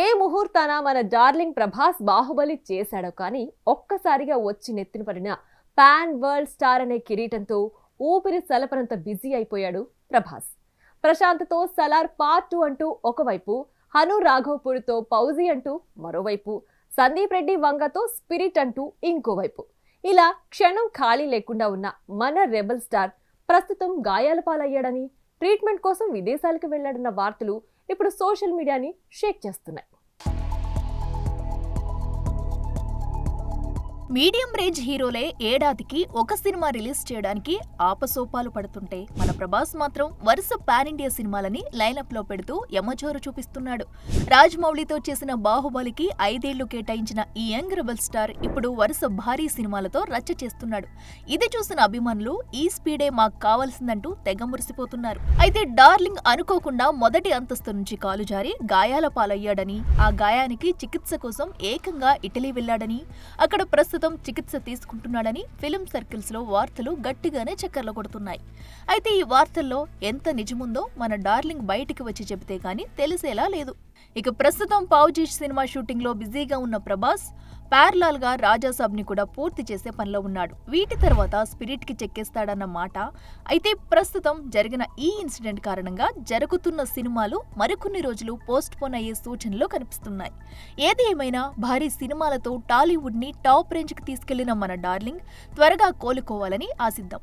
ఏ ముహూర్తాన మన డార్లింగ్ ప్రభాస్ బాహుబలి చేశాడో కానీ ఒక్కసారిగా వచ్చి నెత్తిన పడిన పాన్ వరల్డ్ స్టార్ అనే కిరీటంతో ఊపిరి సలపనంత బిజీ అయిపోయాడు ప్రభాస్. ప్రశాంత్తో సలార్ పార్ట్ 2 అంటూ ఒకవైపు, హను రాఘవపూర్తో పౌజీ అంటూ మరోవైపు, సందీప్ రెడ్డి వంగతో స్పిరిట్ అంటూ ఇంకోవైపు, ఇలా క్షణం ఖాళీ లేకుండా ఉన్న మన రెబల్ స్టార్ ప్రస్తుతం గాయాల పాలయ్యాడని, ట్రీట్మెంట్ కోసం విదేశాలకు వెళ్లాడన్న వార్తలు ఇప్పుడు సోషల్ మీడియాని షేక్ చేస్తున్నాయి. మీడియం రేంజ్ హీరోలే ఏడాదికి ఒక సినిమా రిలీజ్ చేయడానికి ఆపసోపాలు పడుతుంటే మన ప్రభాస్ మాత్రం వరుస పాన్ ఇండియా సినిమాలని లైనప్ లో పెడుతూ యమజోరు చూపిస్తున్నాడు. రాజమౌళితో చేసిన బాహుబలికి 5 ఏళ్లు కేటాయించిన ఈ యంగ్ రెబల్ స్టార్ ఇప్పుడు వరుస భారీ సినిమాలతో రచ్చ చేస్తున్నాడు. ఇది చూసిన అభిమానులు ఈ స్పీడే మాకు కావాల్సిందంటూ తెగ మురిసిపోతున్నారు. అయితే డార్లింగ్ అనుకోకుండా మొదటి అంతస్తు నుంచి కాలు జారి గాయాల పాలయ్యాడని, ఆ గాయానికి చికిత్స కోసం ఏకంగా ఇటలీ వెళ్లాడని, అక్కడ ప్రస్తుతం చికిత్స తీసుకుంటున్నాడని ఫిల్మ్ సర్కిల్స్ లో వార్తలు గట్టిగానే చక్కర్లు కొడుతున్నాయి. అయితే ఈ వార్తల్లో ఎంత నిజముందో మన డార్లింగ్ బయటికి వచ్చి చెబితే గానీ తెలిసేలా లేదు. ఇక ప్రస్తుతం పౌజీ సినిమా షూటింగ్ లో బిజీగా ఉన్న ప్రభాస్ ప్యారలాల్ గా రాజాసాబ్ ని కూడా పూర్తి చేసే పనిలో ఉన్నాడు. వీటి తర్వాత స్పిరిట్ కి చెక్కేస్తాడన్న మాట. అయితే ప్రస్తుతం జరిగిన ఈ ఇన్సిడెంట్ కారణంగా జరుగుతున్న సినిమాలు మరికొన్ని రోజులు పోస్ట్ పోన్ అయ్యే సూచనలు కనిపిస్తున్నాయి. ఏది ఏమైనా భారీ సినిమాలతో టాలీవుడ్ ని టాప్ రేంజ్ కి తీసుకెళ్లిన మన డార్లింగ్ త్వరగా కోలుకోవాలని ఆశిద్దాం.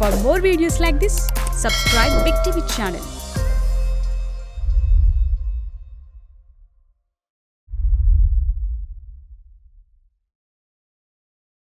For more videos like this, subscribe Big TV channel.